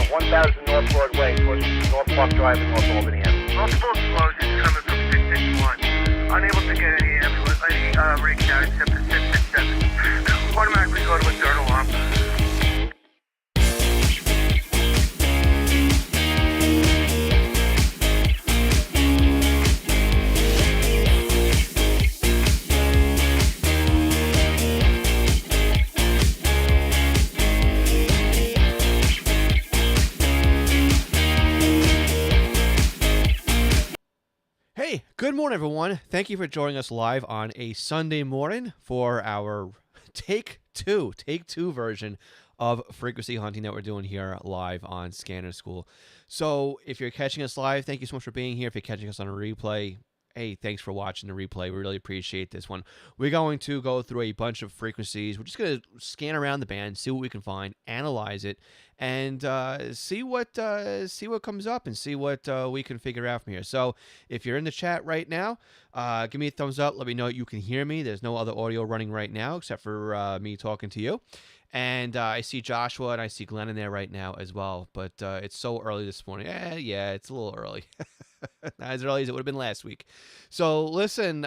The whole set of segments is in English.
1000 North Broadway, towards North Park Drive in North Albany. Multiple explosions coming from 661. Unable to get any reach out except for 667. Automatically go to a third alarm. Hey, good morning, everyone. Thank you for joining us live on a Sunday morning for our take two version of frequency hunting that we're doing here live on Scanner School. So if you're catching us live, thank you so much for being here. If you're catching us on a replay, hey, thanks for watching the replay. We really appreciate this one. We're going to go through a bunch of frequencies. We're just going to scan around the band, see what we can find, analyze it, and see what comes up and see what we can figure out from here. So if you're in the chat right now, give me a thumbs up. Let me know you can hear me. There's no other audio running right now except for me talking to you. And I see Joshua and I see Glenn in there right now as well. But it's so early this morning. Yeah, it's a little early. Not as early as it would have been last week. So listen,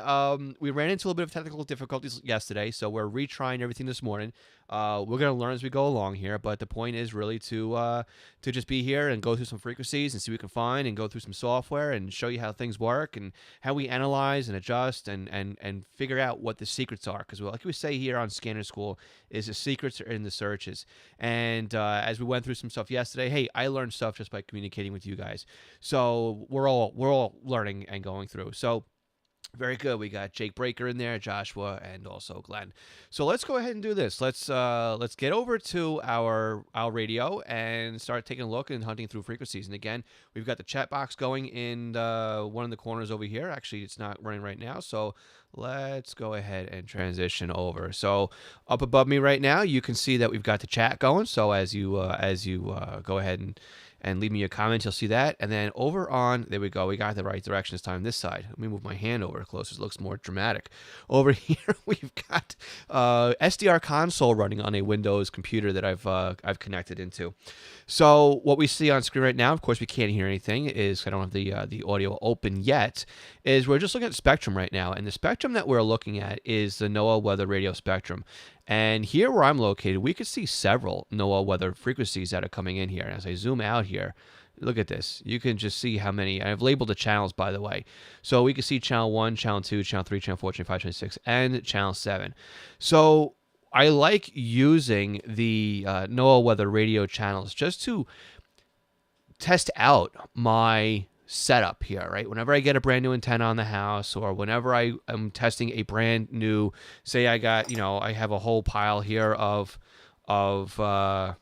we ran into a little bit of technical difficulties yesterday, so we're retrying everything this morning. We're going to learn as we go along here, but the point is really to just be here and go through some frequencies and see what we can find and go through some software and show you how things work and how we analyze and adjust and figure out what the secrets are. Because like we say here on Scanner School, is the secrets are in the searches. And as we went through some stuff yesterday, hey, I learned stuff just by communicating with you guys. So we're all learning and going through. So very good. We got Jake Breaker in there, Joshua, and also Glenn. So let's go ahead and do this. Let's get over to our radio and start taking a look and hunting through frequencies. And again, we've got the chat box going in one of the corners over here. Actually, it's not running right now. So let's go ahead and transition over. So up above me right now, you can see that we've got the chat going. So as you go ahead and leave me your comments, you'll see that. And then over on, there we go, we got the right direction this time, this side. Let me move my hand over closer so it looks more dramatic. Over here, we've got SDR console running on a Windows computer that I've connected into. So what we see on screen right now, of course we can't hear anything, is I don't have the audio open yet, is we're just looking at spectrum right now. And the spectrum that we're looking at is the NOAA weather radio spectrum. And here where I'm located, we can see several NOAA weather frequencies that are coming in here. And as I zoom out here, look at this. You can just see how many. I've labeled the channels, by the way. So we can see channel 1, channel 2, channel 3, channel 4, channel 5, channel 6, and channel 7. So I like using the NOAA weather radio channels just to test out my setup here, right? Whenever I get a brand new antenna on the house, or whenever I am testing a brand new, say I got, I have a whole pile here of aftermarket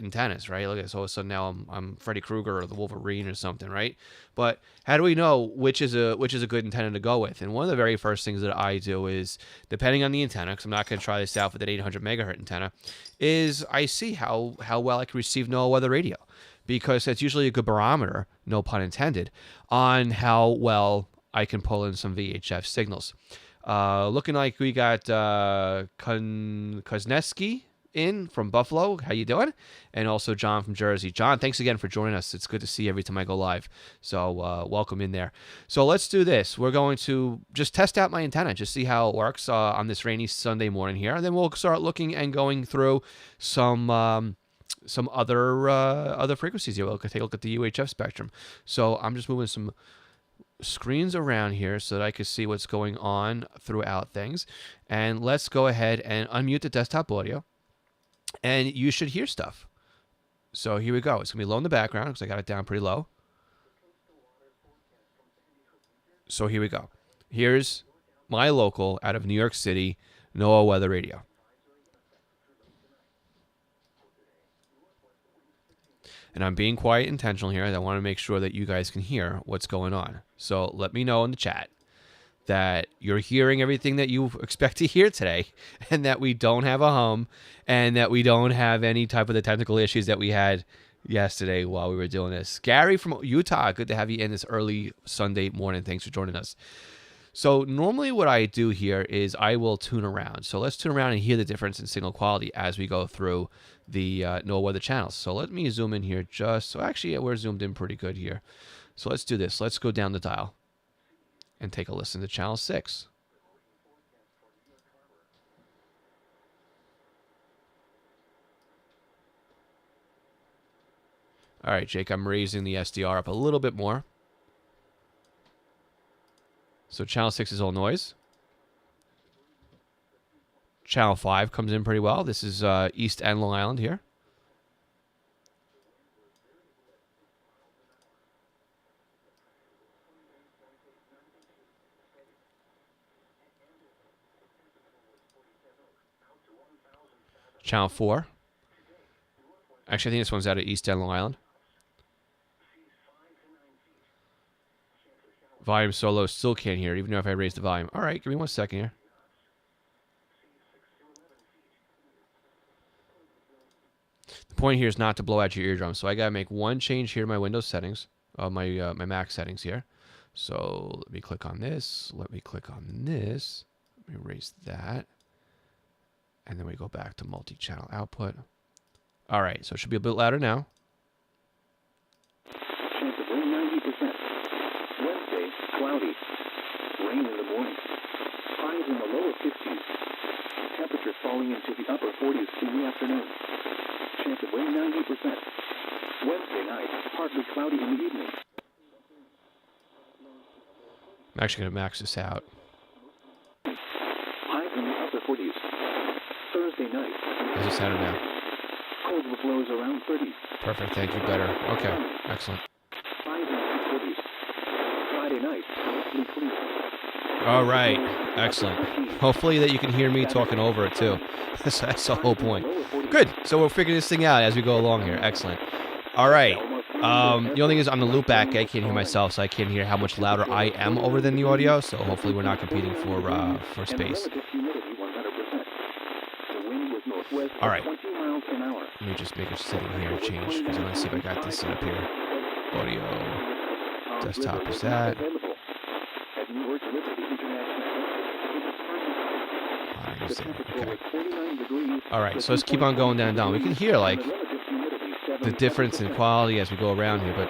antennas, right? Look at this. All of a sudden now I'm Freddy Krueger or the Wolverine or something, right? But how do we know which is a good antenna to go with? And one of the very first things that I do is, depending on the antenna, because I'm not going to try this out with an 800 megahertz antenna, is I see how well I can receive NOAA weather radio. Because that's usually a good barometer, no pun intended, on how well I can pull in some VHF signals. Looking like we got Kozneski in from Buffalo. How you doing? And also John from Jersey. John, thanks again for joining us. It's good to see you every time I go live. So welcome in there. So let's do this. We're going to just test out my antenna, just see how it works on this rainy Sunday morning here. And then we'll start looking and going through some other frequencies here. We'll take a look at the UHF spectrum. So I'm just moving some screens around here so that I can see what's going on throughout things. And let's go ahead and unmute the desktop audio. And you should hear stuff. So here we go. It's going to be low in the background because I got it down pretty low. So here we go. Here's my local out of New York City NOAA weather radio. And I'm being quite intentional here. I want to make sure that you guys can hear what's going on. So let me know in the chat that you're hearing everything that you expect to hear today, and that we don't have a hum, and that we don't have any type of the technical issues that we had yesterday while we were doing this. Gary from Utah, good to have you in this early Sunday morning. Thanks for joining us. So normally what I do here is I will tune around. So let's tune around and hear the difference in signal quality as we go through the no weather channels. So let me zoom in here just so actually we're zoomed in pretty good here. So let's do this. Let's go down the dial and take a listen to channel 6. All right, Jake, I'm raising the SDR up a little bit more. So channel 6 is all noise. Channel 5 comes in pretty well. This is East and Long Island here. Channel 4. Actually, I think this one's out of East and Long Island. Volume so low, still can't hear, even though if I raise the volume. All right, give me 1 second here. The point here is not to blow out your eardrums, so I gotta make one change here to my Windows settings, my Mac settings here. So let me click on this. Let me click on this. Let me erase that, and then we go back to multi-channel output. All right, so it should be a bit louder now. Chance of rain 90%. Wednesday, cloudy. Rain in the morning. Highs in the lower 50s. Temperatures falling into the upper 40s in the afternoon. Chance of rain 90%. Wednesday night, partly cloudy in the evening. I'm actually going to max this out. Highs in the upper 40s. Thursday night. How's it sounding now? Cold with lows around 30s. Perfect, thank you, better. Okay, excellent. Highs in the 40s. Friday night, mostly clear. All right, excellent. Hopefully that you can hear me talking over it too. That's the whole point. Good, so we'll figure this thing out as we go along here. Excellent. All right. The only thing is on the loop back, I can't hear myself, so I can't hear how much louder I am over than the audio. So hopefully we're not competing for space. All right. Let me just make a setting here and change because I want to see if I got this set up here. Audio. Desktop is that. Okay. All right, so let's keep on going down. We can hear like the difference in quality as we go around here, but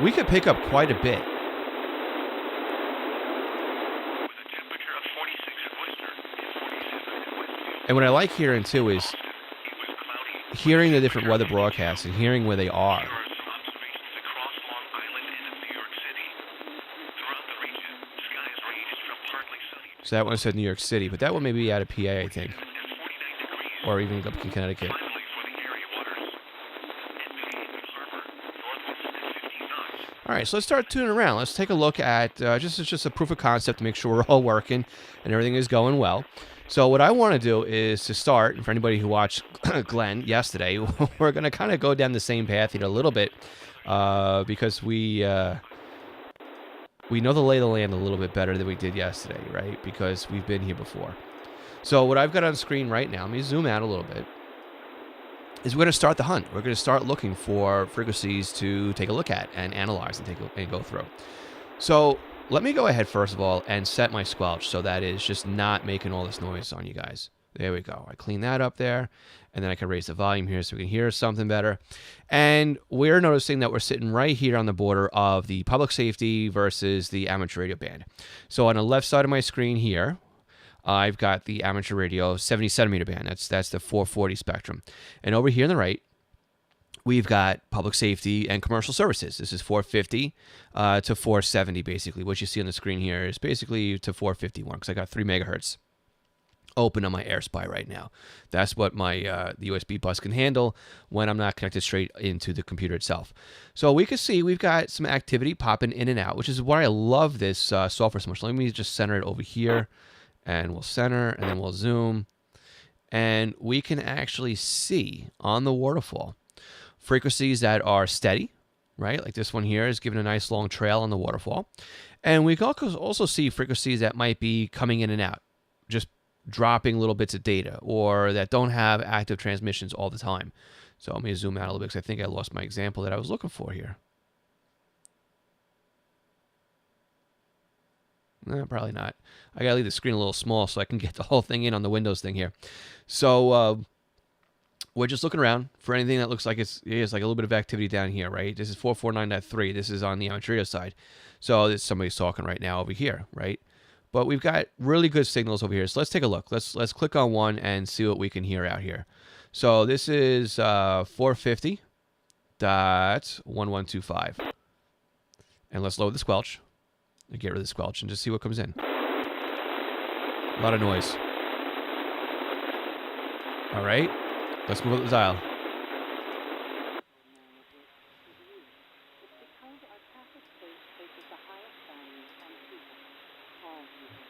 we could pick up quite a bit. And what I like hearing too is hearing the different weather broadcasts and hearing where they are. So that one said New York City, but that one may be out of PA, I think. Or even up in Connecticut. All right, so let's start tuning around. Let's take a look at just a proof of concept to make sure we're all working and everything is going well. So what I want to do is to start, and for anybody who watched Glenn yesterday, we're going to kind of go down the same path here a little bit because we know the lay of the land a little bit better than we did yesterday, right? Because we've been here before. So what I've got on screen right now, let me zoom out a little bit, is we're going to start the hunt. We're going to start looking for frequencies to take a look at and analyze and go through. So let me go ahead, first of all, and set my squelch so that is just not making all this noise on you guys. There we go. I clean that up there, and then I can raise the volume here so we can hear something better. And we're noticing that we're sitting right here on the border of the public safety versus the amateur radio band. So on the left side of my screen here, I've got the amateur radio 70 centimeter band. That's the 440 spectrum. And over here on the right, we've got public safety and commercial services. This is 450 to 470, basically. What you see on the screen here is basically to 451 because I got 3 megahertz open on my AirSpy right now. That's what my the USB bus can handle when I'm not connected straight into the computer itself. So we can see we've got some activity popping in and out, which is why I love this software so much. Let me just center it over here, and we'll center, and then we'll zoom, and we can actually see on the waterfall frequencies that are steady, right? Like this one here is giving a nice long trail on the waterfall. And we can also see frequencies that might be coming in and out, just dropping little bits of data, or that don't have active transmissions all the time. So let me zoom out a little bit because I think I lost my example that I was looking for here. No, probably not. I gotta leave the screen a little small so I can get the whole thing in on the Windows thing here. So we're just looking around for anything that looks like it's like a little bit of activity down here, right? This is 449.3. This is on the Ontario side. So there's somebody's talking right now over here, right? But we've got really good signals over here. So let's take a look. Let's click on one and see what we can hear out here. So this is 450.1125. And let's load the squelch. Get rid of the squelch and just see what comes in. A lot of noise. All right. Let's move up the dial.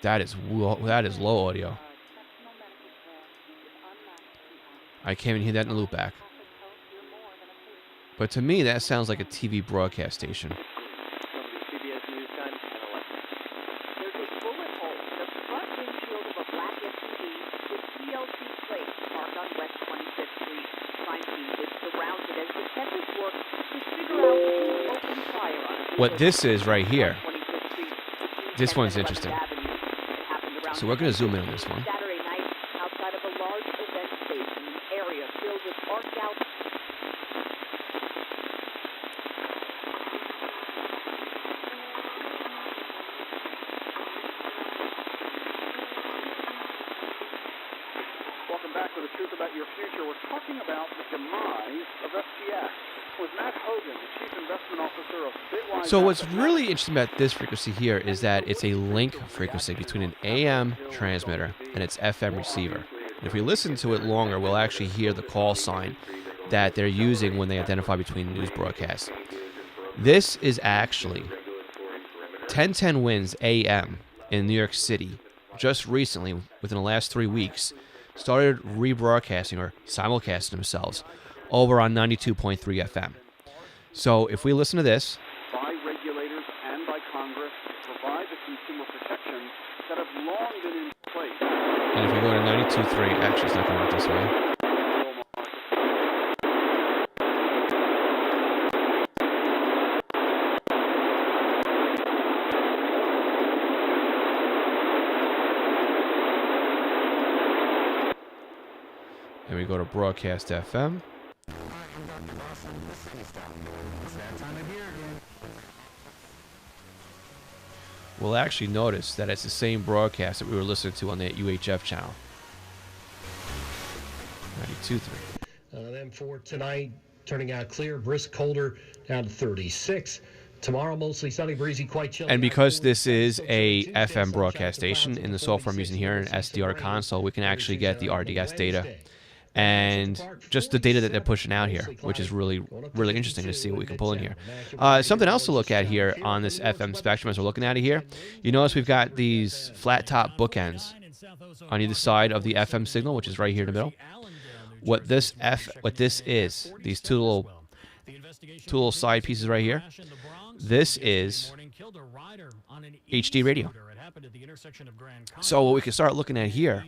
That is low audio. I can't even hear that in the loopback. But to me, that sounds like a TV broadcast station. What this is right here, this one's interesting. So we're going to zoom in on this one. Welcome back to The Truth About Your Future. We're talking about the demise of FTX. With Matt Hogan, the Chief Investment Officer of Bitwise. So what's really interesting about this frequency here is that it's a link frequency between an AM transmitter and its FM receiver. And if we listen to it longer, we'll actually hear the call sign that they're using when they identify between news broadcasts. This is actually 1010 Winds AM in New York City just recently, within the last 3 weeks, started rebroadcasting or simulcasting themselves over on 92.3 FM. So if we listen to this, by regulators and by Congress to provide the consumer protections that have long been in place. and if we go to 92.3, actually it's not going to work this way. And we go to broadcast FM. We'll actually notice that it's the same broadcast that we were listening to on that UHF channel. 92.3. Then for tonight, turning out clear, brisk, colder, down to 36. Tomorrow, mostly sunny, breezy, quite chilly. And because this is a FM broadcast station, in the software I'm using here, an SDR console, we can actually get the RDS data and just the data that they're pushing out here, which is really, really interesting to see what we can pull in here. Something else to look at here on this FM spectrum as we're looking at it here, you notice we've got these flat top bookends on either side of the FM signal, which is right here in the middle. What this is, these two little side pieces right here, this is HD radio. So what we can start looking at here,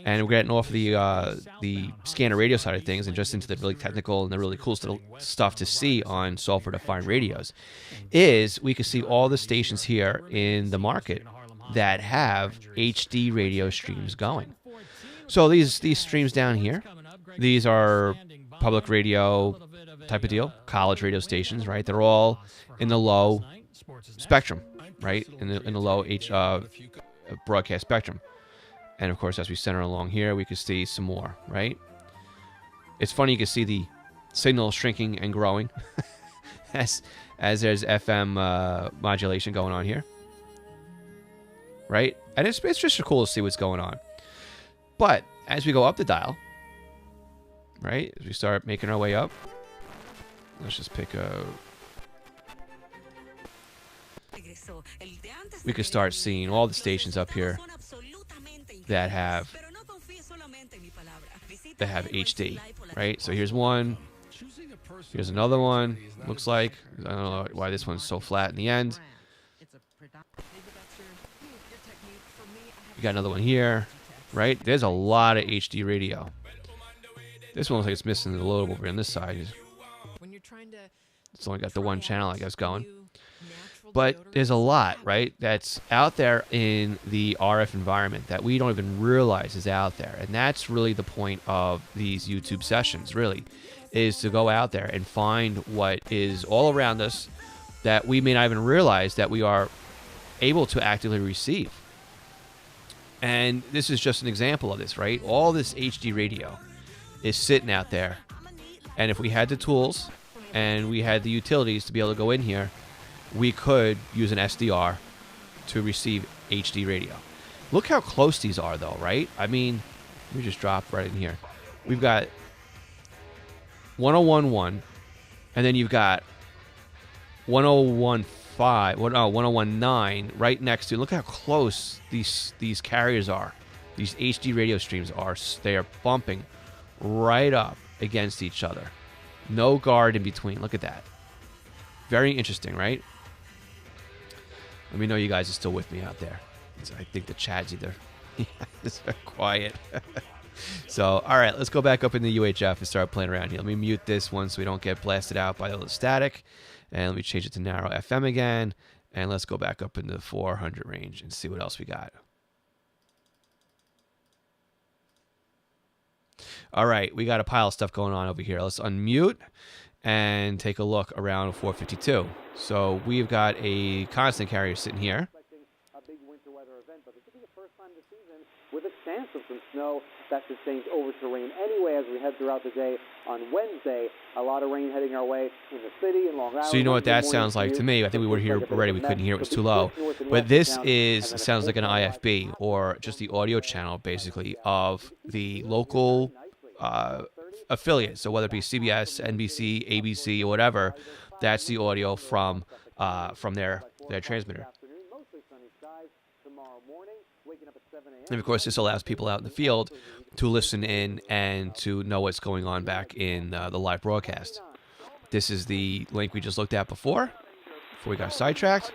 and we're getting off the scanner radio side of things and just into the really technical and the really cool stuff to see on software-defined radios, is we can see all the stations here in the market that have HD radio streams going. So these streams down here, these are public radio type of deal, college radio stations, right? They're all in the low spectrum, right? In the low broadcast spectrum. And of course, as we center along here, we can see some more, right? It's funny, you can see the signal shrinking and growing as there's FM modulation going on here, right? And it's just cool to see what's going on. But as we go up the dial, right, as we start making our way up, let's just pick a... We can start seeing all the stations up here that have HD, right? So here's one, here's another one. Looks like, I don't know why this one's so flat in the end. You got another one here, right? There's a lot of HD radio. This one looks like it's missing the load over on this side. It's only got the one channel, I guess, going. But there's a lot, right, that's out there in the RF environment that we don't even realize is out there. And that's really the point of these YouTube sessions, really, is to go out there and find what is all around us that we may not even realize that we are able to actively receive. And this is just an example of this, right? All this HD radio is sitting out there. And if we had the tools and we had the utilities to be able to go in here, we could use an SDR to receive HD radio. Look how close these are, though, right? I mean, let me just drop right in here. We've got 1011, and then you've got 1019 right next to. Look how close these carriers are. These HD radio streams are. They are bumping right up against each other. No guard in between. Look at that. Very interesting, right? Let me know you guys are still with me out there. I think the chat's either it's very quiet. So, all right, let's go back up in the UHF and start playing around here. Let me mute this one so we don't get blasted out by all the static. And let me change it to narrow FM again. And let's go back up into the 400 range and see what else we got. All right, we got a pile of stuff going on over here. Let's unmute and take a look around 452. So we've got a constant carrier sitting here. A big winter weather event, but this will be the first time this season with a chance of some snow that sustains over to rain anyway as we head throughout the day. On Wednesday, a lot of rain heading our way in the city and Long Island. So you know what that sounds like to me. I think we were here already. We couldn't hear. It was too low. But this sounds like an IFB, or just the audio channel, basically, of the local affiliate. So whether it be CBS, NBC, ABC, or whatever, that's the audio from their transmitter. And of course, this allows people out in the field to listen in and to know what's going on back in the live broadcast. This is the link we just looked at before we got sidetracked.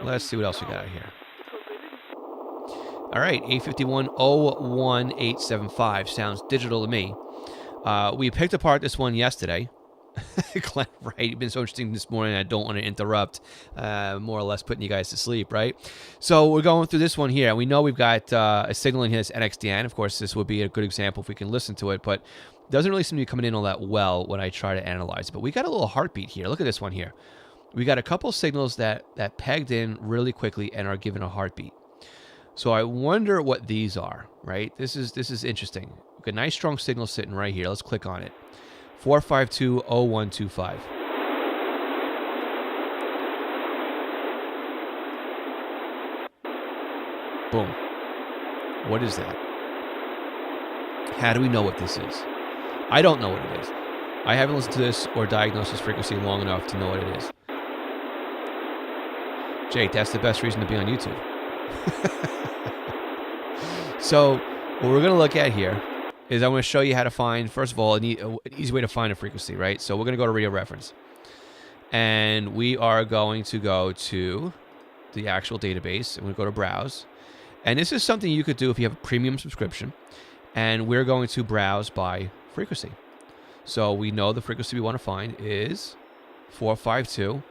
Let's see what else we got here. All right, 851-01875 sounds digital to me. We picked apart this one yesterday. Glenn, right? It's been so interesting this morning. I don't want to interrupt. More or less putting you guys to sleep, right? So we're going through this one here. We know we've got a signal in here that's NXDN. Of course, this would be a good example if we can listen to it, but it doesn't really seem to be coming in all that well when I try to analyze it. But we got a little heartbeat here. Look at this one here. We got a couple signals that pegged in really quickly and are given a heartbeat. So I wonder what these are, right? This is interesting. We've got a nice strong signal sitting right here. Let's click on it. 452-0125. Boom. What is that? How do we know what this is? I don't know what it is. I haven't listened to this or diagnosed this frequency long enough to know what it is. Jake, that's the best reason to be on YouTube. So what we're going to look at here is I'm going to show you how to find, first of all, an easy way to find a frequency, right? So we're going to go to radio reference. And we are going to go to the actual database. And we're going to go to browse. And this is something you could do if you have a premium subscription. And we're going to browse by frequency. So we know the frequency we want to find is 452.0125.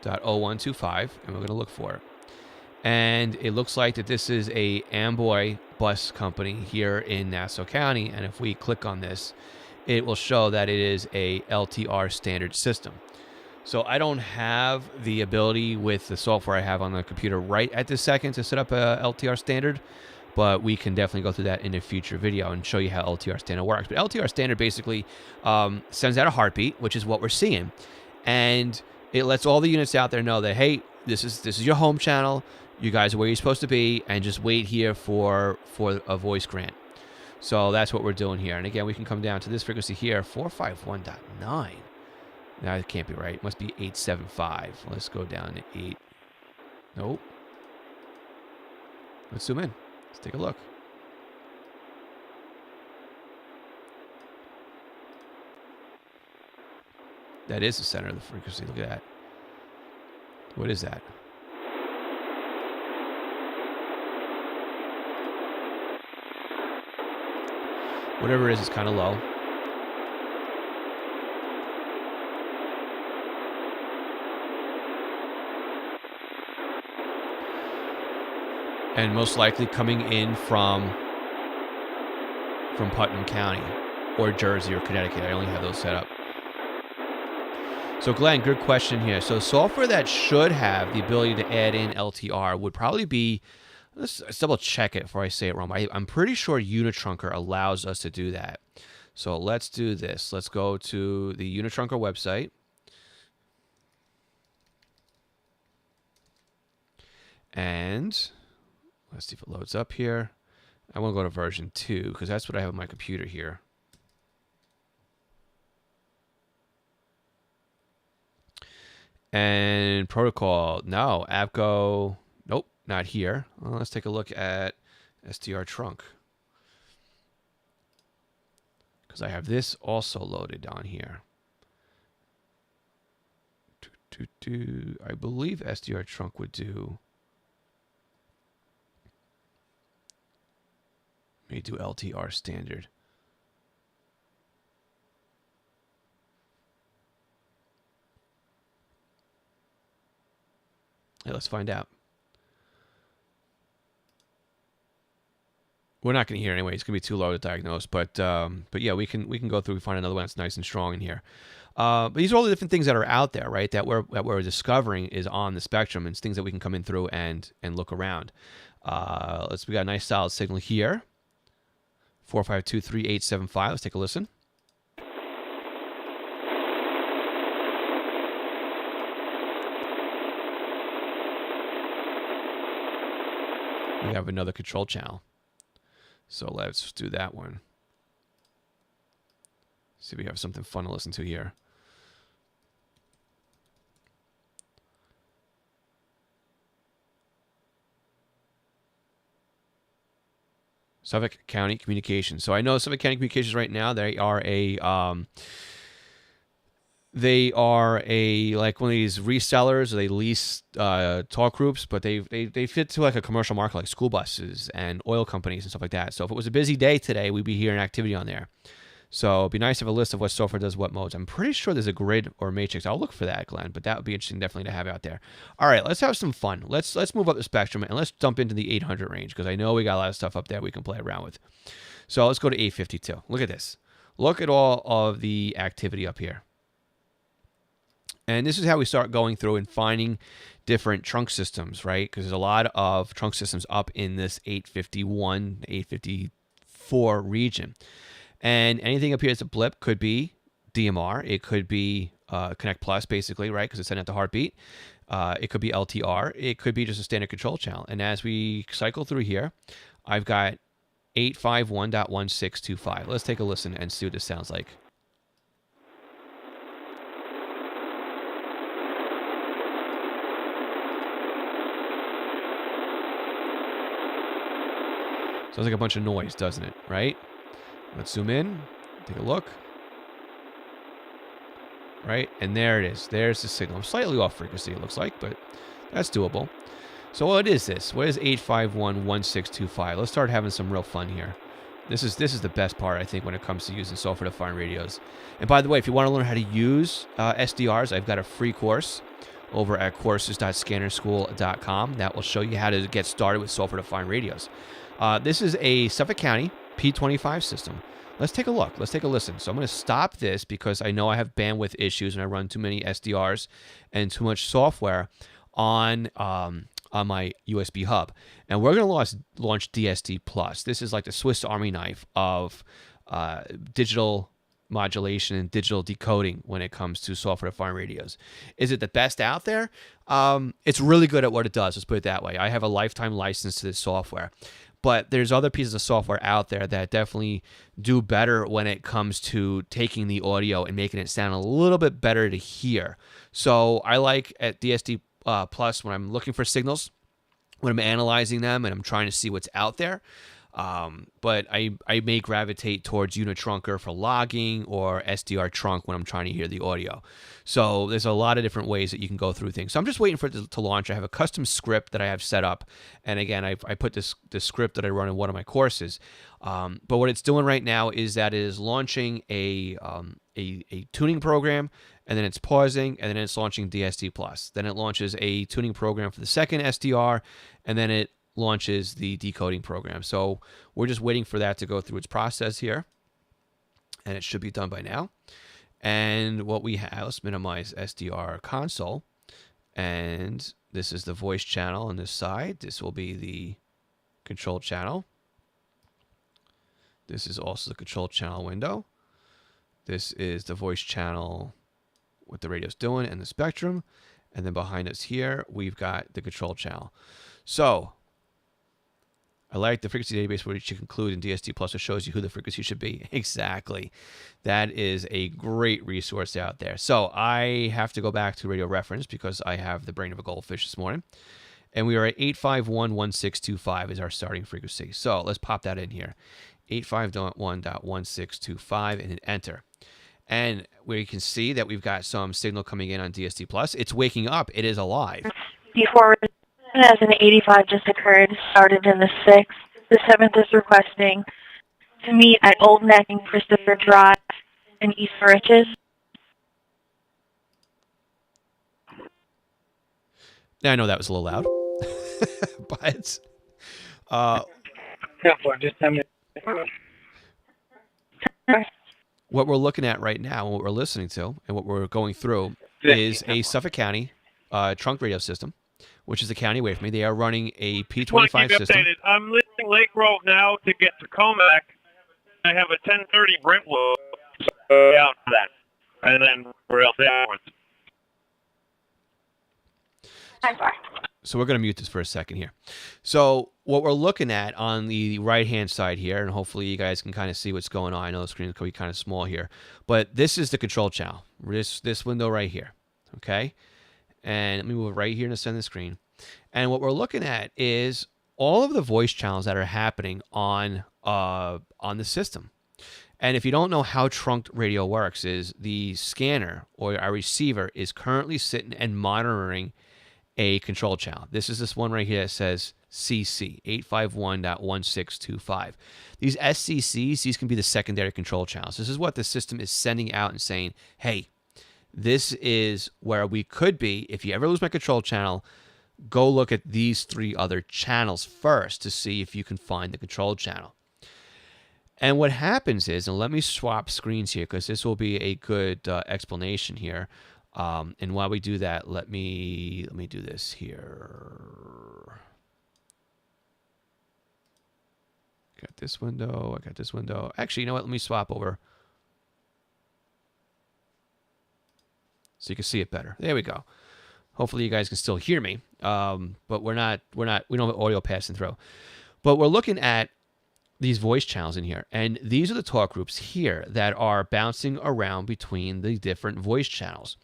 And we're going to look for it. And it looks like that this is a Amboy bus company here in Nassau County. And if we click on this, it will show that it is a LTR standard system. So I don't have the ability with the software I have on the computer right at this second to set up a LTR standard, but we can definitely go through that in a future video and show you how LTR standard works. But LTR standard basically sends out a heartbeat, which is what we're seeing. And it lets all the units out there know that, hey, this is your home channel. You guys are where you're supposed to be, and just wait here for a voice grant. So that's what we're doing here. And again, we can come down to this frequency here, 451.9. That can't be right. It must be 875. Let's go down to 8. Nope. Let's zoom in. Let's take a look. That is the center of the frequency. Look at that. What is that? Whatever it is, it's kind of low. and most likely coming in from Putnam County or Jersey or Connecticut. I only have those set up. So Glenn, good question here. So software that should have the ability to add in LTR would probably be, let's double check it before I say it wrong. I'm pretty sure Unitrunker allows us to do that. So let's do this. Let's go to the Unitrunker website. And let's see if it loads up here. I want to go to version 2 because that's what I have on my computer here. And protocol, no. AVGO, nope, not here. Well, let's take a look at SDR trunk. Because I have this also loaded on here. I believe SDR trunk would do... May do LTR standard. Hey, let's find out. We're not going to hear it anyway. It's going to be too low to diagnose, but yeah, we can go through and find another one that's nice and strong in here. But these are all the different things that are out there, right? That we're discovering is on the spectrum, and it's things that we can come in through and look around. We got a nice solid signal here. 4523875. Let's take a listen. We have another control channel. So let's do that one. See if we have something fun to listen to here. Suffolk County Communications. So I know Suffolk County Communications right now, they are a like one of these resellers, or they lease talk groups, but they fit to like a commercial market, like school buses and oil companies and stuff like that. So if it was a busy day today, we'd be hearing activity on there. So it'd be nice to have a list of what software does what modes. I'm pretty sure there's a grid or matrix. I'll look for that, Glenn, but that would be interesting definitely to have out there. All right, let's have some fun. Let's move up the spectrum and let's jump into the 800 range because I know we got a lot of stuff up there we can play around with. So let's go to 852. Look at this. Look at all of the activity up here. And this is how we start going through and finding different trunk systems, right? Because there's a lot of trunk systems up in this 851, 854 region. And anything up here that's a blip could be DMR. It could be Connect Plus, basically, right? Because it's sending out the heartbeat. It could be LTR. It could be just a standard control channel. And as we cycle through here, I've got 851.1625. Let's take a listen and see what this sounds like. Sounds like a bunch of noise, doesn't it? Right? Let's zoom in. Take a look. Right? And there it is. There's the signal. Slightly off frequency, it looks like, but that's doable. So what is this? What is 851.1625? Let's start having some real fun here. This is the best part, I think, when it comes to using software-defined radios. And by the way, if you want to learn how to use SDRs, I've got a free course over at courses.scannerschool.com that will show you how to get started with software-defined radios. This is a Suffolk County P25 system. Let's take a look. Let's take a listen. So I'm going to stop this because I know I have bandwidth issues and I run too many SDRs and too much software on my USB hub. And we're going to launch DSD Plus. This is like the Swiss Army knife of digital modulation and digital decoding when it comes to software-defined radios. Is it the best out there? It's really good at what it does. Let's put it that way. I have a lifetime license to this software. But there's other pieces of software out there that definitely do better when it comes to taking the audio and making it sound a little bit better to hear. So I like at DSD Plus when I'm looking for signals, when I'm analyzing them and I'm trying to see what's out there. But I may gravitate towards Unitrunker for logging or SDR trunk when I'm trying to hear the audio. So there's a lot of different ways that you can go through things. So I'm just waiting for it to launch. I have a custom script that I have set up. And again, I put this script that I run in one of my courses. But what it's doing right now is that it is launching a tuning program, and then it's pausing, and then it's launching DSD Plus. Then it launches a tuning program for the second SDR, and then it launches the decoding program. So we're just waiting for that to go through its process here, and it should be done by now. And what we have, let's minimize SDR console, and this is the voice channel on this side. This will be the control channel. This is also the control channel window. This is the voice channel, what the radio's doing, and the spectrum. And then behind us here, we've got the control channel. So I like the frequency database, which you conclude in DST Plus. It shows you who the frequency should be. Exactly. That is a great resource out there. So I have to go back to radio reference because I have the brain of a goldfish this morning. And we are at 851.1625 is our starting frequency. So let's pop that in here. 851.1625 and hit enter. And we can see that we've got some signal coming in on DST Plus. It's waking up. It is alive. Before as an 85 just occurred, started in the 6th. The 7th is requesting to meet at Old Neck and Christopher Drive in East Riches. Now, I know that was a little loud, but what we're looking at right now, what we're listening to, and what we're going through is a Suffolk County trunk radio system, which is a county away from me. They are running a P25 system. Updated. I'm leaving Lake Grove now to get to Comac. I have a 10:30 Brentwood out for that, and then we're else afterwards. So we're going to mute this for a second here. So what we're looking at on the right-hand side here, and hopefully you guys can kind of see what's going on. I know the screen can be kind of small here, but this is the control channel. This window right here, okay? And let me move it right here in the center of the screen. And what we're looking at is all of the voice channels that are happening on the system. And if you don't know how trunked radio works, is the scanner or our receiver is currently sitting and monitoring a control channel. This is this one right here that says CC, 851.1625. These SCCs, these can be the secondary control channels. This is what the system is sending out and saying, hey, this is where we could be. If you ever lose my control channel, go look at these 3 other channels first to see if you can find the control channel. And what happens is, and let me swap screens here because this will be a good explanation here. And while we do that, let me do this here. Got this window. I got this window. Actually, you know what? Let me swap over so you can see it better. There we go. Hopefully, you guys can still hear me. But we don't have audio passing through. But we're looking at these voice channels in here, and these are the talk groups here that are bouncing around between the different voice channels.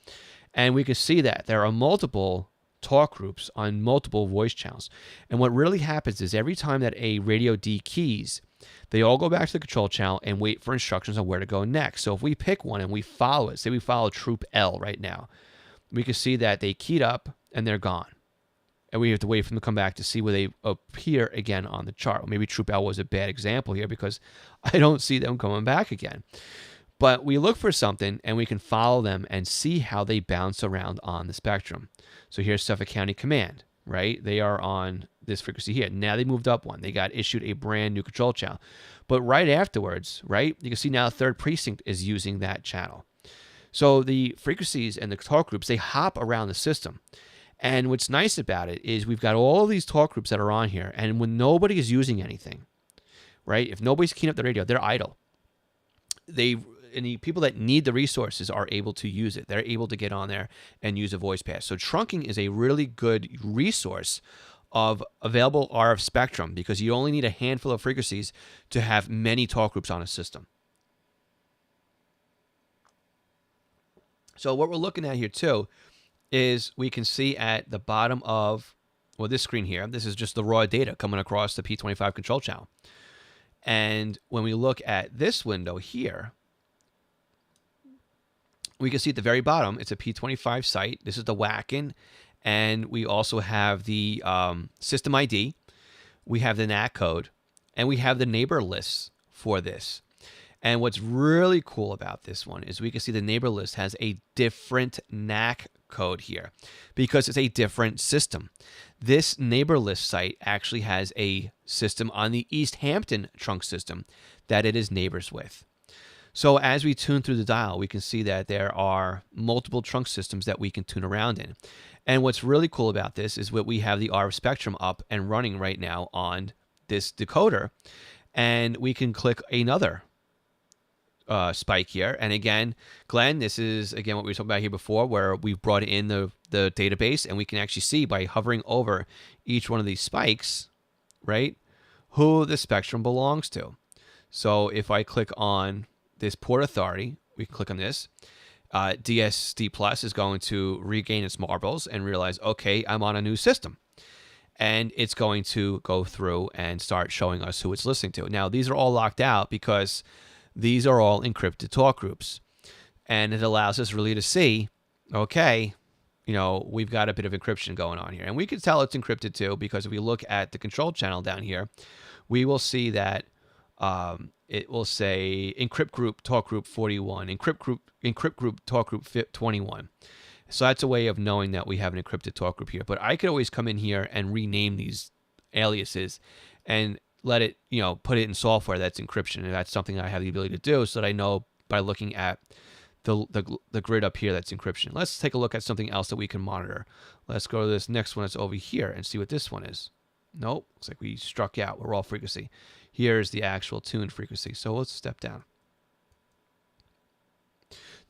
And we can see that there are multiple talk groups on multiple voice channels. And what really happens is every time that a radio dekeys, they all go back to the control channel and wait for instructions on where to go next. So if we pick one and we follow it, say we follow Troop L right now, we can see that they keyed up and they're gone. And we have to wait for them to come back to see where they appear again on the chart. Maybe Troop L was a bad example here because I don't see them coming back again. But we look for something and we can follow them and see how they bounce around on the spectrum. So here's Suffolk County Command, right? They are on this frequency here. Now they moved up one. They got issued a brand new control channel. But right afterwards, right, you can see now 3rd Precinct is using that channel. So the frequencies and the talk groups, they hop around the system. And what's nice about it is we've got all of these talk groups that are on here, and when nobody is using anything, right? If nobody's keying up the radio, they're idle. And the people that need the resources are able to use it. They're able to get on there and use a voice pass. So trunking is a really good resource of available RF spectrum because you only need a handful of frequencies to have many talk groups on a system. So what we're looking at here too is we can see at the bottom of, well, this screen here, this is just the raw data coming across the P25 control channel. And when we look at this window here, we can see at the very bottom, it's a P25 site. This is the Wacken. And we also have the system ID. We have the NAC code. And we have the neighbor lists for this. And what's really cool about this one is we can see the neighbor list has a different NAC code here because it's a different system. This neighbor list site actually has a system on the East Hampton trunk system that it is neighbors with. So as we tune through the dial, we can see that there are multiple trunk systems that we can tune around in. And what's really cool about this is that we have the RF spectrum up and running right now on this decoder. And we can click another spike here. And again, Glenn, this is, again, what we were talking about here before, where we've brought in the database, and we can actually see by hovering over each one of these spikes, right, who the spectrum belongs to. So if I click on this port authority, we can click on this. DSD Plus is going to regain its marbles and realize, okay, I'm on a new system. And it's going to go through and start showing us who it's listening to. Now, these are all locked out because these are all encrypted talk groups. And it allows us really to see, okay, you know, we've got a bit of encryption going on here. And we can tell it's encrypted too, because if we look at the control channel down here, we will see that it will say encrypt group talk group 41, encrypt group talk group 21. So that's a way of knowing that we have an encrypted talk group here. But I could always come in here and rename these aliases and let it, you know, put it in software that's encryption. And that's something I have the ability to do so that I know by looking at the grid up here that's encryption. Let's take a look at something else that we can monitor. Let's go to this next one that's over here and see what this one is. Nope, looks like we struck out. We're all frequency. Here's the actual tuned frequency. So let's step down.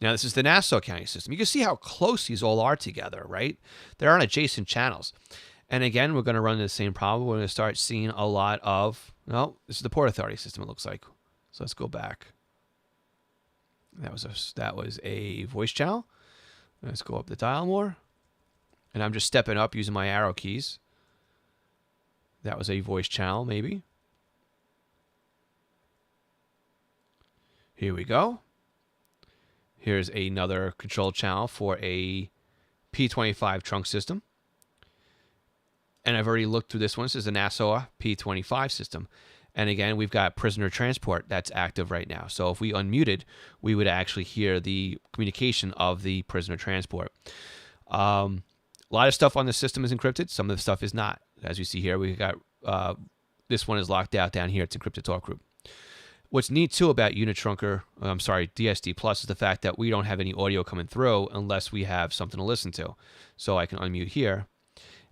Now, this is the Nassau County system. You can see how close these all are together, right? They're on adjacent channels. And again, we're going to run into the same problem. We're going to start seeing a lot of, no, this is the Port Authority system, it looks like. So let's go back. That was a voice channel. Let's go up the dial more. And I'm just stepping up using my arrow keys. That was a voice channel, maybe. Here we go. Here's another control channel for a P25 trunk system. And I've already looked through this one. This is a Nassau P25 system. And again, we've got prisoner transport that's active right now. So if we unmuted, we would actually hear the communication of the prisoner transport. A lot of stuff on the system is encrypted. Some of the stuff is not. As you see here, we've got this one is locked out down here. It's encrypted talk group. What's neat too about DSD Plus is the fact that we don't have any audio coming through unless we have something to listen to. So I can unmute here,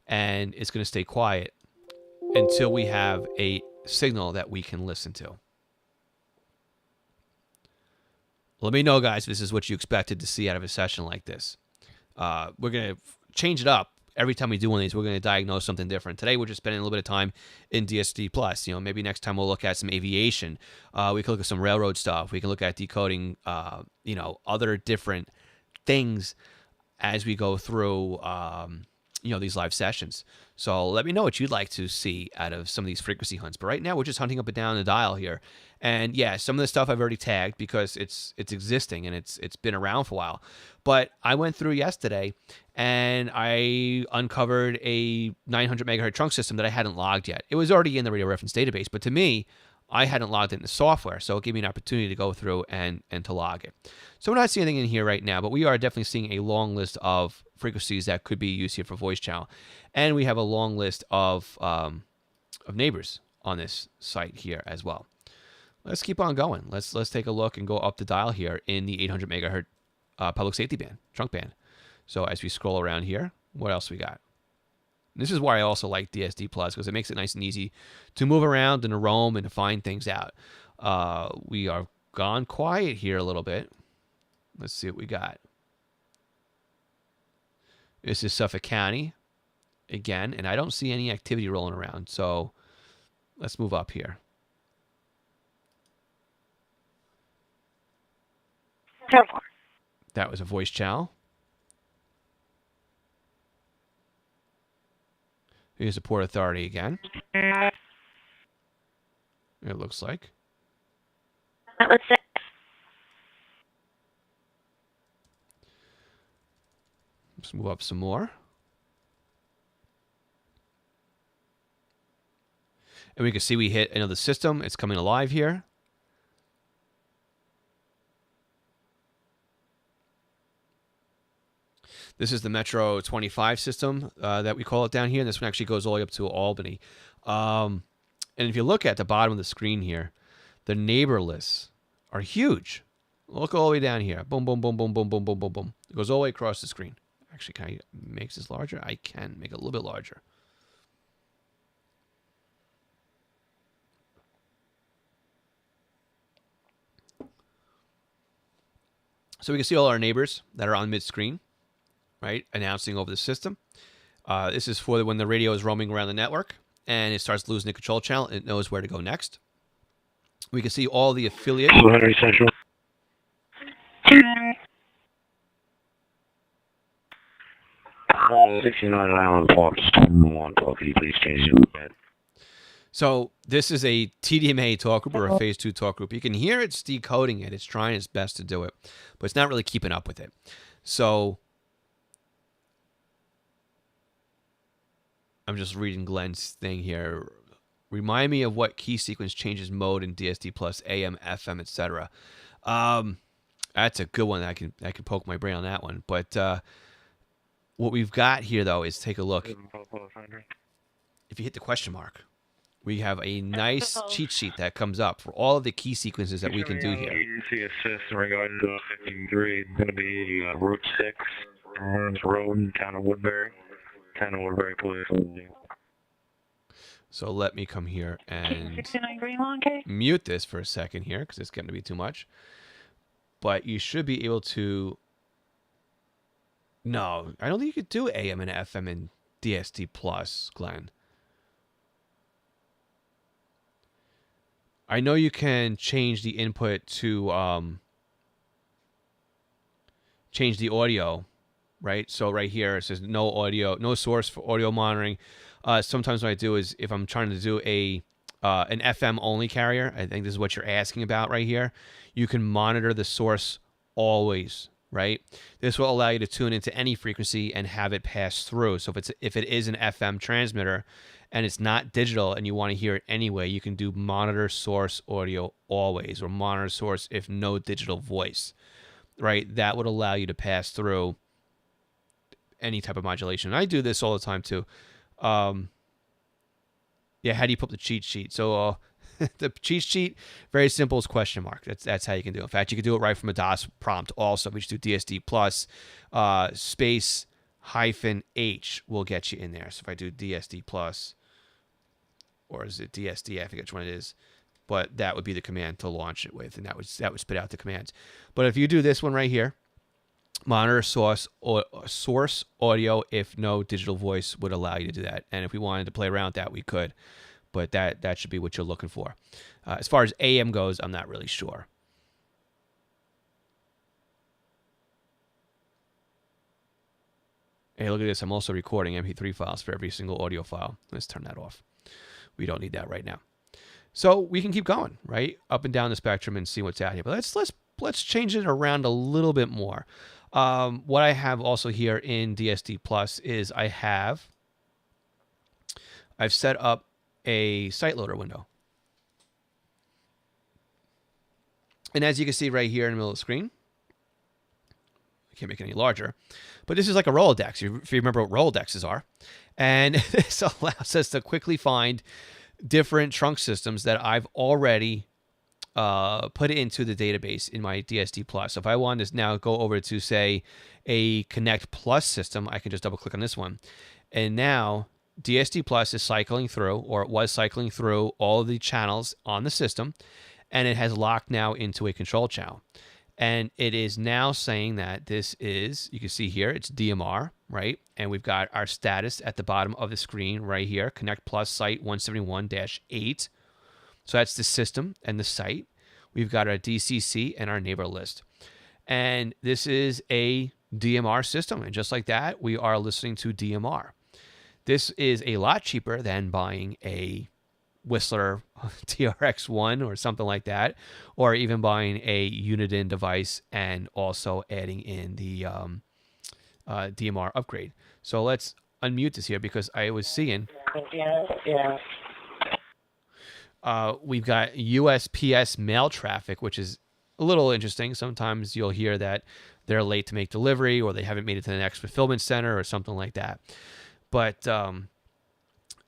and it's going to stay quiet until we have a signal that we can listen to. Let me know, guys, if this is what you expected to see out of a session like this. We're going to change it up. Every time we do one of these, we're going to diagnose something different. Today, we're just spending a little bit of time in DSD Plus. You know, maybe next time we'll look at some aviation. We can look at some railroad stuff. We can look at decoding, you know, other different things as we go through, you know, these live sessions. So let me know what you'd like to see out of some of these frequency hunts. But right now, we're just hunting up and down the dial here. And yeah, some of the stuff I've already tagged because it's existing and it's been around for a while. But I went through yesterday and I uncovered a 900 megahertz trunk system that I hadn't logged yet. It was already in the radio reference database, but to me, I hadn't logged it in the software, so it gave me an opportunity to go through and to log it. So we're not seeing anything in here right now, but we are definitely seeing a long list of frequencies that could be used here for voice channel. And we have a long list of neighbors on this site here as well. Let's keep on going. Let's take a look and go up the dial here in the 800 megahertz public safety band, trunk band. So as we scroll around here, what else we got? This is why I also like DSD Plus, because it makes it nice and easy to move around and to roam and to find things out. We are gone quiet here a little bit. Let's see what we got. This is Suffolk County again, and I don't see any activity rolling around. So let's move up here. That was a voice channel. Here's the Port Authority again. It looks like. Let's say. Let's move up some more. And we can see we hit another system. It's coming alive here. This is the Metro 25 system that we call it down here. And this one actually goes all the way up to Albany. And if you look at the bottom of the screen here, the neighbor lists are huge. Look all the way down here. Boom, boom, boom, boom, boom, boom, boom, boom, boom. It goes all the way across the screen. Actually, can I make this larger? I can make it a little bit larger. So we can see all our neighbors that are on mid-screen, right, announcing over the system. This is for when the radio is roaming around the network and it starts losing the control channel. It knows where to go next. We can see all the affiliate. 200 Central. 69 Island Park, 1 talk. Can you please change it? So this is a TDMA talk group or a phase 2 talk group. You can hear it's decoding it. It's trying its best to do it, but it's not really keeping up with it. So I'm just reading Glenn's thing here. Remind me of what key sequence changes mode in DSD plus AM, FM, etc. That's a good one. I can poke my brain on that one. But what we've got here though is take a look. If you hit the question mark, we have a nice cheat sheet that comes up for all of the key sequences that we can do here. Agency assist regarding to 53 is going to be Route 6, Lawrence Road, Town of Woodbury. Town of Woodbury Police. So let me come here and mute this for a second here because it's getting to be too much. But you should be able to... No, I don't think you could do AM and FM and DSD plus, Glenn. I know you can change the input to change the audio, right? So right here it says no audio, no source for audio monitoring. Sometimes what I do is if I'm trying to do an FM only carrier, I think this is what you're asking about right here. You can monitor the source always, right? This will allow you to tune into any frequency and have it pass through. So if it is an FM transmitter and it's not digital and you want to hear it anyway, you can do monitor source audio always, or monitor source if no digital voice, right? That would allow you to pass through any type of modulation. And I do this all the time too. Yeah, how do you put up the cheat sheet? So the cheat sheet, very simple, is question mark. That's how you can do it. In fact, you can do it right from a DOS prompt also. We just do DSD plus space -H will get you in there. So if I do DSD plus, or is it DSD? I forget which one it is. But that would be the command to launch it with, and that would spit out the commands. But if you do this one right here, monitor source audio if no digital voice would allow you to do that. And if we wanted to play around with that, we could. But that should be what you're looking for. As far as AM goes, I'm not really sure. Hey, look at this. I'm also recording MP3 files for every single audio file. Let's turn that off. We don't need that right now. So we can keep going, right? Up and down the spectrum and see what's out here. But let's change it around a little bit more. What I have also here in DSD Plus is I've set up a site loader window. And as you can see right here in the middle of the screen, I can't make it any larger, but this is like a Rolodex, if you remember what Rolodexes are. And this allows us to quickly find different trunk systems that I've already put into the database in my DSD Plus. So if I want to now go over to, say, a Connect Plus system, I can just double click on this one. And now DSD Plus is cycling through, or it was cycling through, all of the channels on the system, and it has locked now into a control channel. And it is now saying that this is, you can see here, it's DMR, right? And we've got our status at the bottom of the screen right here, Connect Plus site 171-8. So that's the system and the site. We've got our DCC and our neighbor list. And this is a DMR system. And just like that, we are listening to DMR. This is a lot cheaper than buying a Whistler TRX1 or something like that, or even buying a Uniden device and also adding in the DMR upgrade. So let's unmute this here because I was seeing we've got USPS mail traffic, which is a little interesting. Sometimes you'll hear that they're late to make delivery, or they haven't made it to the next fulfillment center, or something like that. But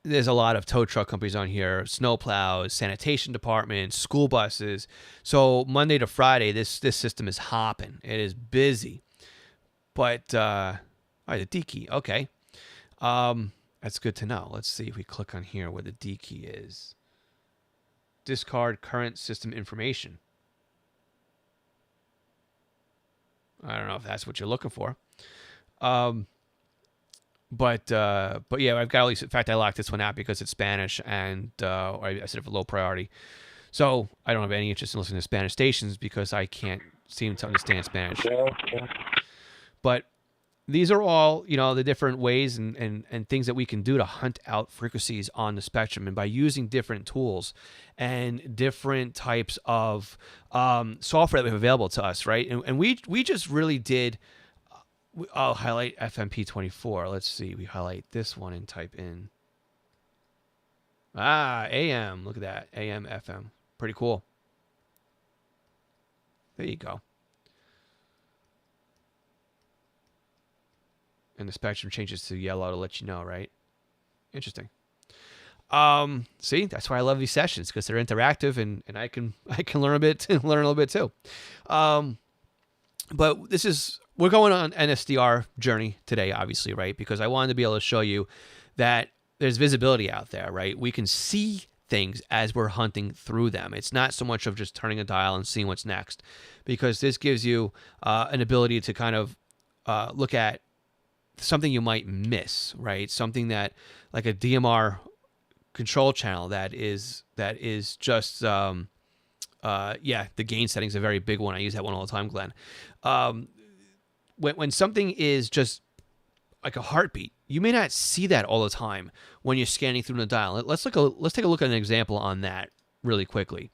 there's a lot of tow truck companies on here, snowplows, sanitation departments, school buses. So Monday to Friday, this system is hopping. It is busy. But all right, the D key, okay. That's good to know. Let's see if we click on here where the D key is. Discard current system information. I don't know if that's what you're looking for. But yeah, I've got at least. In fact, I locked this one out because it's Spanish, and I set it for low priority. So I don't have any interest in listening to Spanish stations because I can't seem to understand Spanish. But these are all, the different ways and things that we can do to hunt out frequencies on the spectrum. And by using different tools and different types of software that we have available to us, right? And we just really did. I'll highlight FMP24. Let's see. We highlight this one and type in. AM. Look at that. AM, FM. Pretty cool. There you go. And the spectrum changes to yellow to let you know, right? Interesting. See, that's why I love these sessions, because they're interactive and I can learn a little bit too. But we're going on an SDR journey today, obviously, right? Because I wanted to be able to show you that there's visibility out there, right? We can see things as we're hunting through them. It's not so much of just turning a dial and seeing what's next, because this gives you an ability to kind of look at something you might miss, right? Something that, like a DMR control channel that is just the gain setting is a very big one. I use that one all the time, Glenn. When something is just like a heartbeat, you may not see that all the time when you're scanning through the dial. Let's take a look at an example on that really quickly,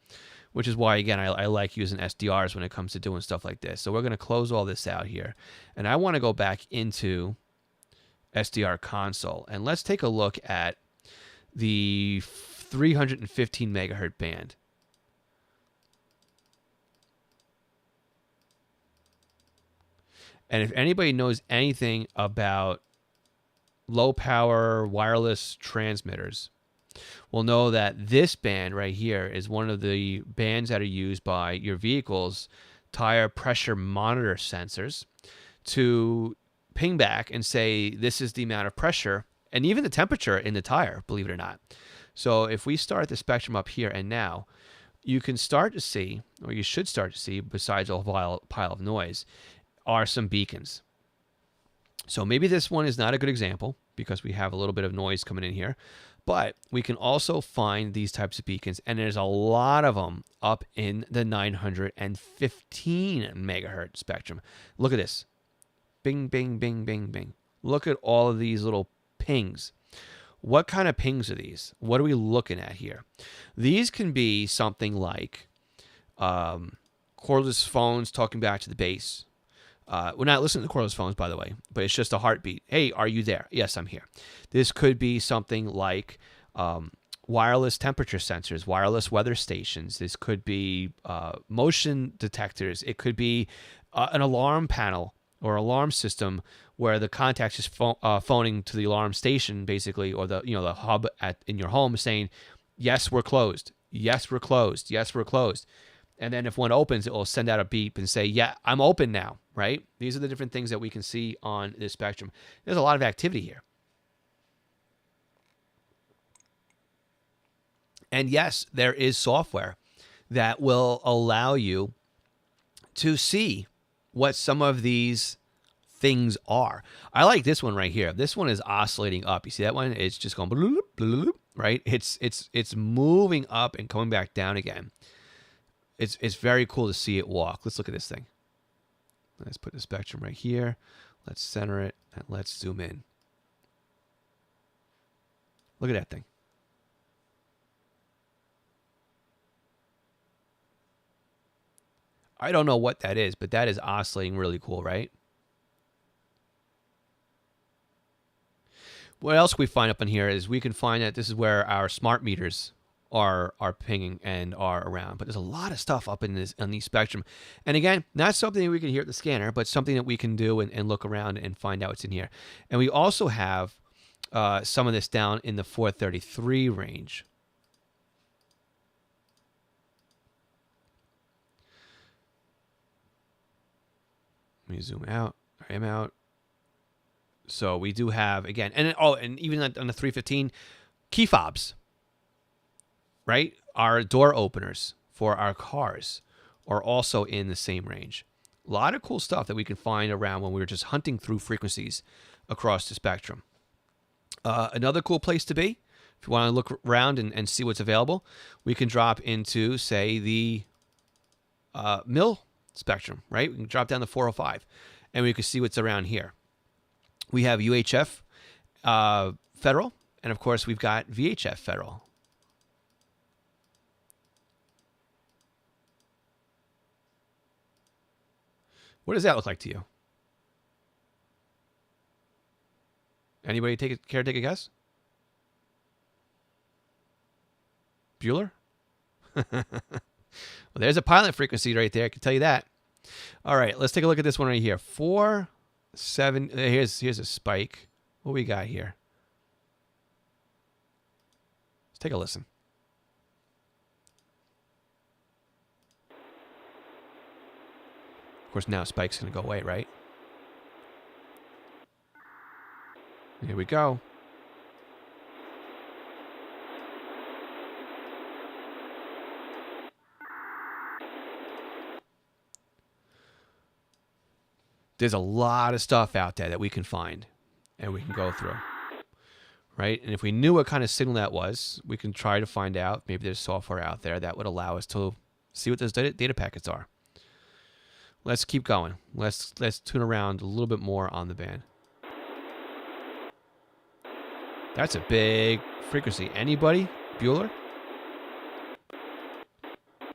which is why, again, I like using SDRs when it comes to doing stuff like this. So we're going to close all this out here, and I want to go back into SDR console, and let's take a look at the 315 megahertz band. And if anybody knows anything about low power wireless transmitters, will know that this band right here is one of the bands that are used by your vehicle's tire pressure monitor sensors to ping back and say this is the amount of pressure and even the temperature in the tire, believe it or not. So if we start the spectrum up here and now, you can start to see, or you should start to see, besides a pile of noise, are some beacons. So maybe this one is not a good example because we have a little bit of noise coming in here, but we can also find these types of beacons, and there's a lot of them up in the 915 megahertz spectrum. Look at this. Bing, bing, bing, bing, bing. Look at all of these little pings. What kind of pings are these? What are we looking at here? These can be something like cordless phones talking back to the base. We're not listening to cordless phones, by the way, but it's just a heartbeat. Hey, are you there? Yes, I'm here. This could be something like wireless temperature sensors, wireless weather stations. This could be motion detectors. It could be an alarm panel or alarm system where the contact is phoning to the alarm station, basically, or the hub in your home, saying, "Yes, we're closed. Yes, we're closed. Yes, we're closed." And then if one opens, it will send out a beep and say, "Yeah, I'm open now." Right? These are the different things that we can see on this spectrum. There's a lot of activity here. And yes, there is software that will allow you to see what some of these things are. I like this one right here. This one is oscillating up. You see that one? It's just going bloop, bloop, right? It's moving up and coming back down again. It's very cool to see it walk. Let's look at this thing. Let's put the spectrum right here. Let's center it, and let's zoom in. Look at that thing. I don't know what that is, but that is oscillating really cool, right? What else we find up in here is we can find that this is where our smart meters are pinging and are around. But there's a lot of stuff up in this on these spectrum. And again, not something that we can hear at the scanner, but something that we can do and look around and find out what's in here. And we also have some of this down in the 433 range. Let me zoom out. I am out. So we do have, again, and even on the 315, key fobs, right? Our door openers for our cars are also in the same range. A lot of cool stuff that we can find around when we were just hunting through frequencies across the spectrum. Another cool place to be, if you want to look around and see what's available, we can drop into, say, the mill spectrum, right? We can drop down to 405, and we can see what's around here. We have UHF federal, and of course, we've got VHF federal. What does that look like to you? Anybody care to take a guess? Bueller? Well, there's a pilot frequency right there. I can tell you that. All right, let's take a look at this one right here. 4-7. Here's a spike. What we got here? Let's take a listen. Of course, now spike's going to go away, right? Here we go. There's a lot of stuff out there that we can find and we can go through, right? And if we knew what kind of signal that was, we can try to find out. Maybe there's software out there that would allow us to see what those data packets are. Let's keep going. Let's tune around a little bit more on the band. That's a big frequency. Anybody? Bueller?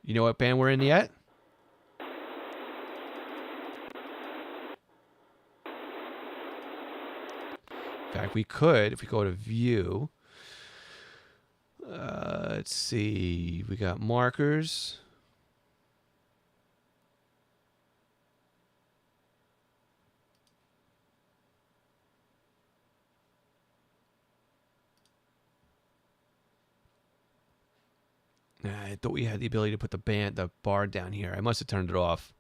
You know what band we're in yet? In fact, we could, if we go to view, let's see, we got markers. I thought we had the ability to put the bar down here. I must have turned it off.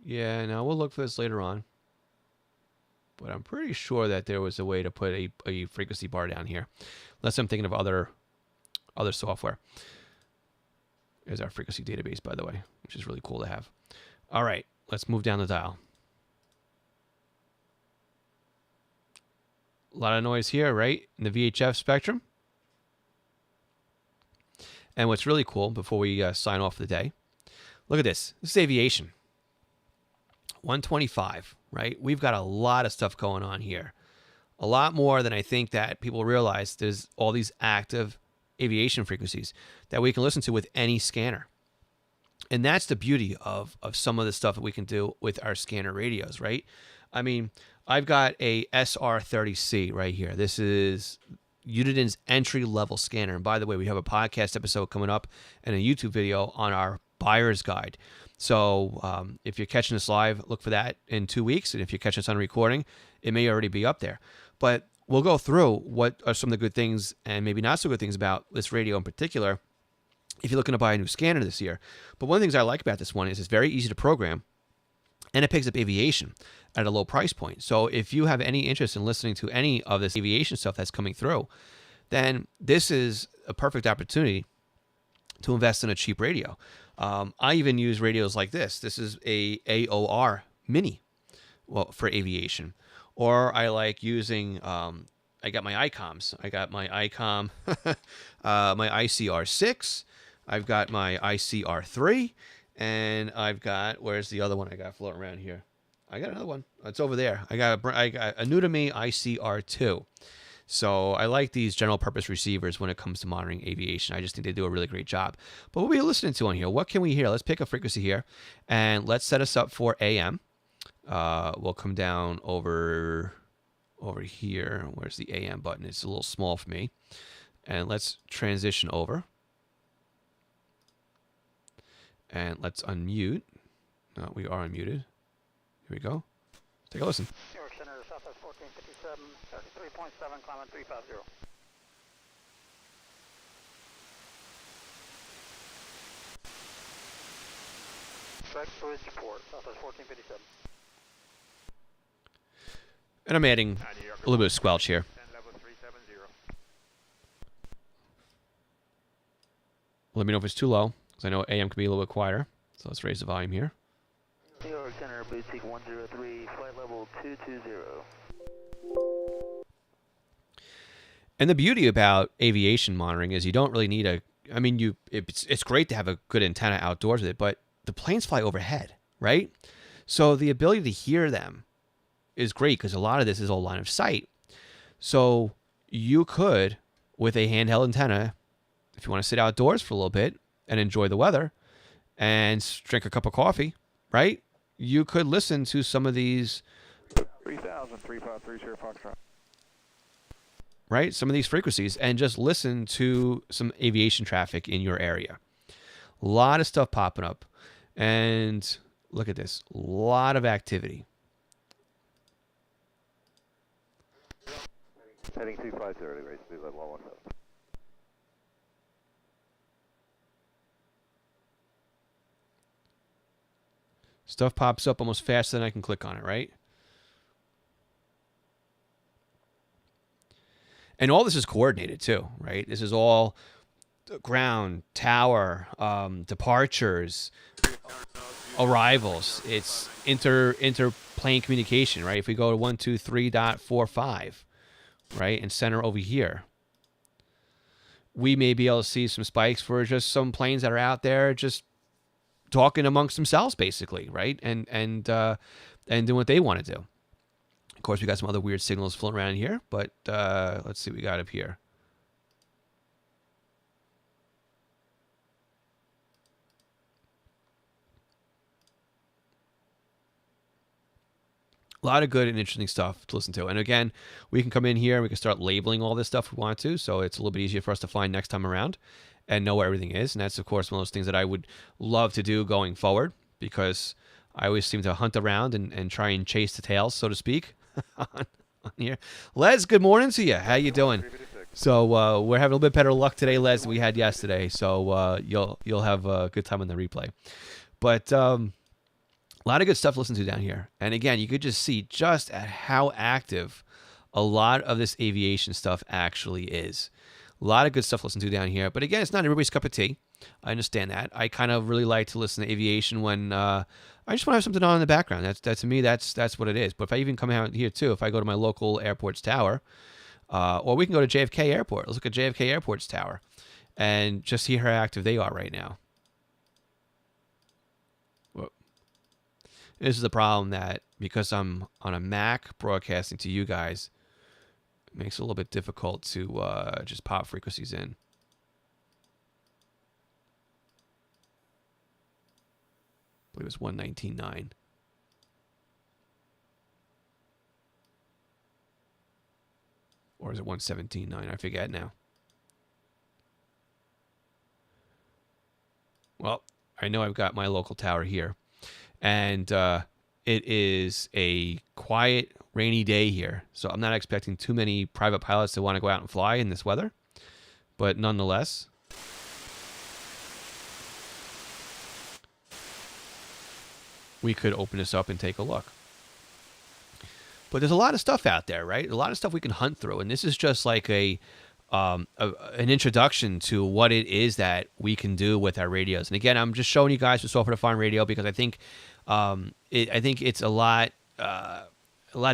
Yeah, now we'll look for this later on. But I'm pretty sure that there was a way to put a frequency bar down here. Unless I'm thinking of other software. There's our frequency database, by the way, which is really cool to have. All right, let's move down the dial. A lot of noise here, right? In the VHF spectrum. And what's really cool, before we sign off for the day, look at this. This is aviation. 125, right? We've got a lot of stuff going on here. A lot more than I think that people realize. There's all these active aviation frequencies that we can listen to with any scanner. And that's the beauty of some of the stuff that we can do with our scanner radios, right? I mean, I've got a SR30C right here. This is Unidin's entry-level scanner. And by the way, we have a podcast episode coming up and a YouTube video on our buyer's guide. So if you're catching this live, look for that in 2 weeks. And if you're catching us on recording, it may already be up there. But we'll go through what are some of the good things and maybe not so good things about this radio in particular if you're looking to buy a new scanner this year. But one of the things I like about this one is it's very easy to program, and it picks up aviation at a low price point. So if you have any interest in listening to any of this aviation stuff that's coming through, then this is a perfect opportunity to invest in a cheap radio. I even use radios like this. This is a AOR Mini, well, for aviation. Or I like using, I got my ICOMs. I got my ICOM, my ICR6. I've got my ICR3. And I've got, where's the other one I got floating around here? I got another one. It's over there. I got a new to me ICR2. So I like these general purpose receivers when it comes to monitoring aviation. I just think they do a really great job. But what are we listening to on here? What can we hear? Let's pick a frequency here, and let's set us up for AM. We'll come down over here. Where's the AM button? It's a little small for me. And let's transition over. And let's unmute. No, we are unmuted. Here we go. Take a listen. New York Center, Southwest 1457, 33.7, climate 350. Track Bridge Port, Southwest 1457. And I'm adding a little bit of squelch here. Let me know if it's too low, because I know AM can be a little bit quieter. So let's raise the volume here. New York Center, boutique 103, flight level 220. And the beauty about aviation monitoring is you don't really need a. I mean, it's great to have a good antenna outdoors with it, but the planes fly overhead, right? So the ability to hear them is great because a lot of this is all line of sight. So you could, with a handheld antenna, if you want to sit outdoors for a little bit and enjoy the weather and drink a cup of coffee, right? You could listen to some of these 3000, 3530 Foxtrot. Right? Some of these frequencies and just listen to some aviation traffic in your area. A lot of stuff popping up. And look at this. A lot of activity. Heading 250, race speed level 117. Stuff pops up almost faster than I can click on it, right? And all this is coordinated too, right? This is all ground, tower, departures, arrivals. It's interplane communication, right? If we go to 123.45, right, and center over here, we may be able to see some spikes for just some planes that are out there just talking amongst themselves, basically, right? And doing what they want to do. Of course, we got some other weird signals floating around here, but let's see what we got up here. A lot of good and interesting stuff to listen to. And again, we can come in here and we can start labeling all this stuff we want to, so it's a little bit easier for us to find next time around and know where everything is. And that's, of course, one of those things that I would love to do going forward, because I always seem to hunt around and try and chase the tails, so to speak, on here. Les, good morning to you. How you doing? So we're having a little bit better luck today, Les, than we had yesterday. So you'll have a good time on the replay. But a lot of good stuff to listen to down here. And again, you could just see just at how active a lot of this aviation stuff actually is. A lot of good stuff to listen to down here. But again, it's not everybody's cup of tea. I understand that. I kind of really like to listen to aviation when I just want to have something on in the background. That to me, that's what it is. But if I even come out here too, if I go to my local airport's tower, or we can go to JFK Airport. Let's look at JFK Airport's tower and just see how active they are right now. This is the problem, that because I'm on a Mac broadcasting to you guys, it makes it a little bit difficult to just pop frequencies in. I believe it's 119.9. Or is it 117.9? I forget now. Well, I know I've got my local tower here. And it is a quiet, rainy day here. So I'm not expecting too many private pilots to want to go out and fly in this weather. But nonetheless, we could open this up and take a look. But there's a lot of stuff out there, right? A lot of stuff we can hunt through. And this is just like an introduction to what it is that we can do with our radios. And again, I'm just showing you guys the software defined radio because I think it's a lot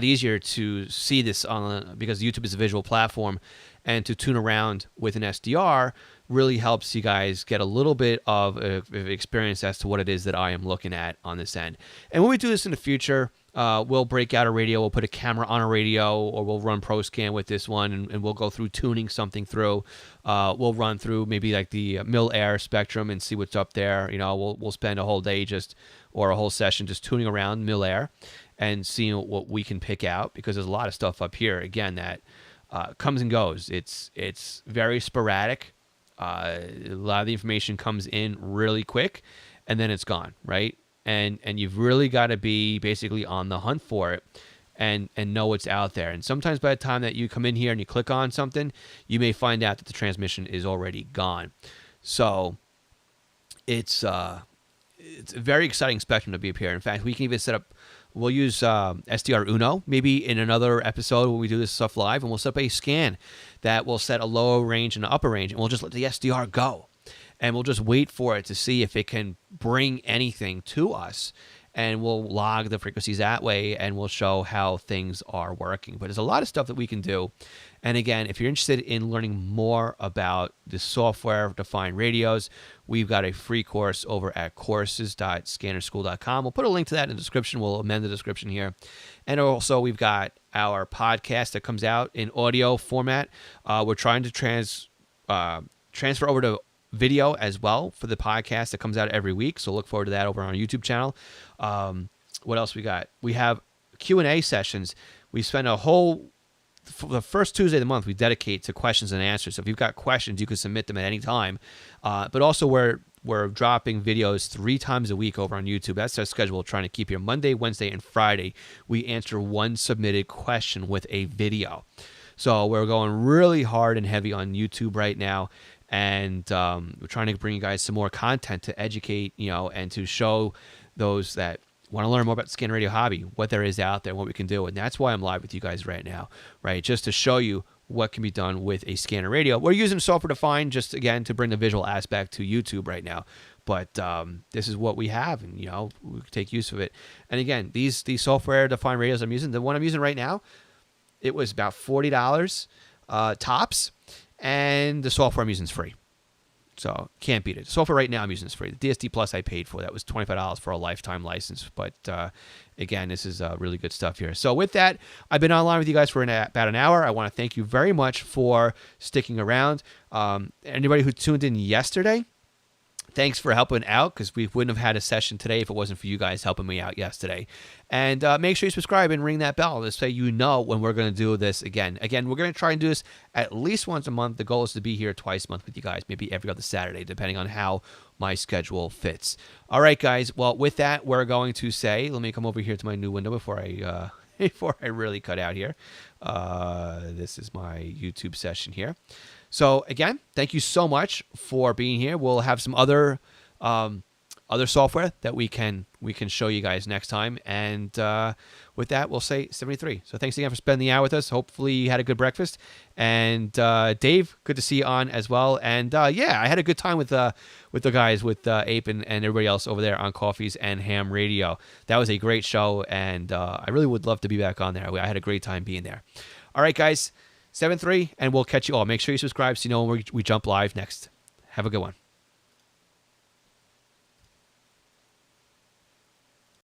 easier to see this on, because YouTube is a visual platform, and to tune around with an SDR really helps you guys get a little bit of experience as to what it is that I am looking at on this end. And when we do this in the future, we'll break out a radio, we'll put a camera on a radio, or we'll run ProScan with this one, and we'll go through tuning something through. We'll run through maybe like the mil-air spectrum and see what's up there. You know, we'll spend a whole day or a whole session just tuning around mil-air and seeing what we can pick out, because there's a lot of stuff up here, again, that comes and goes. It's very sporadic. A lot of the information comes in really quick, and then it's gone, right? And you've really got to be basically on the hunt for it and know what's out there. And sometimes by the time that you come in here and you click on something, you may find out that the transmission is already gone. So it's a very exciting spectrum to be up here. In fact, we can even set up, we'll use SDR Uno maybe in another episode when we do this stuff live, and we'll set up a scan that will set a low range and an upper range, and we'll just let the SDR go. And we'll just wait for it to see if it can bring anything to us. And we'll log the frequencies that way, and we'll show how things are working. But there's a lot of stuff that we can do. And again, if you're interested in learning more about the software-defined radios, we've got a free course over at courses.scannerschool.com. We'll put a link to that in the description. We'll amend the description here. And also, we've got our podcast that comes out in audio format. We're trying to transfer over to video as well for the podcast that comes out every week, so look forward to that over on our YouTube channel. What else we got? We have Q&A sessions. We spend the first Tuesday of the month we dedicate to questions and answers. So if you've got questions, you can submit them at any time. But also we're dropping videos 3 times a week over on YouTube. That's our schedule, trying to keep here. Monday, Wednesday, and Friday, we answer one submitted question with a video. So we're going really hard and heavy on YouTube right now. And we're trying to bring you guys some more content to educate, and to show those that want to learn more about the scan radio hobby, what there is out there, what we can do. And that's why I'm live with you guys right now, right? Just to show you what can be done with a scanner radio. We're using software defined just, again, to bring the visual aspect to YouTube right now. But this is what we have, and, we can take use of it. And again, these software defined radios I'm using, the one I'm using right now, it was about $40 tops. And the software I'm using is free. So can't beat it. The software right now I'm using is free. The DSD Plus I paid for. That was $25 for a lifetime license. But again, this is really good stuff here. So with that, I've been online with you guys for about an hour. I want to thank you very much for sticking around. Anybody who tuned in yesterday, thanks for helping out, because we wouldn't have had a session today if it wasn't for you guys helping me out yesterday. And make sure you subscribe and ring that bell to say when we're going to do this again. Again, we're going to try and do this at least once a month. The goal is to be here twice a month with you guys, maybe every other Saturday, depending on how my schedule fits. All right, guys. Well, with that, we're going to say, let me come over here to my new window before I really cut out here. This is my YouTube session here. So again, thank you so much for being here. We'll have some other software that we can show you guys next time. And with that, we'll say 73. So thanks again for spending the hour with us. Hopefully you had a good breakfast. And Dave, good to see you on as well. And I had a good time with the guys, with Ape and everybody else over there on Coffees and Ham Radio. That was a great show, and I really would love to be back on there. I had a great time being there. All right, guys. 7-3, and we'll catch you all. Make sure you subscribe so you know when we jump live next. Have a good one.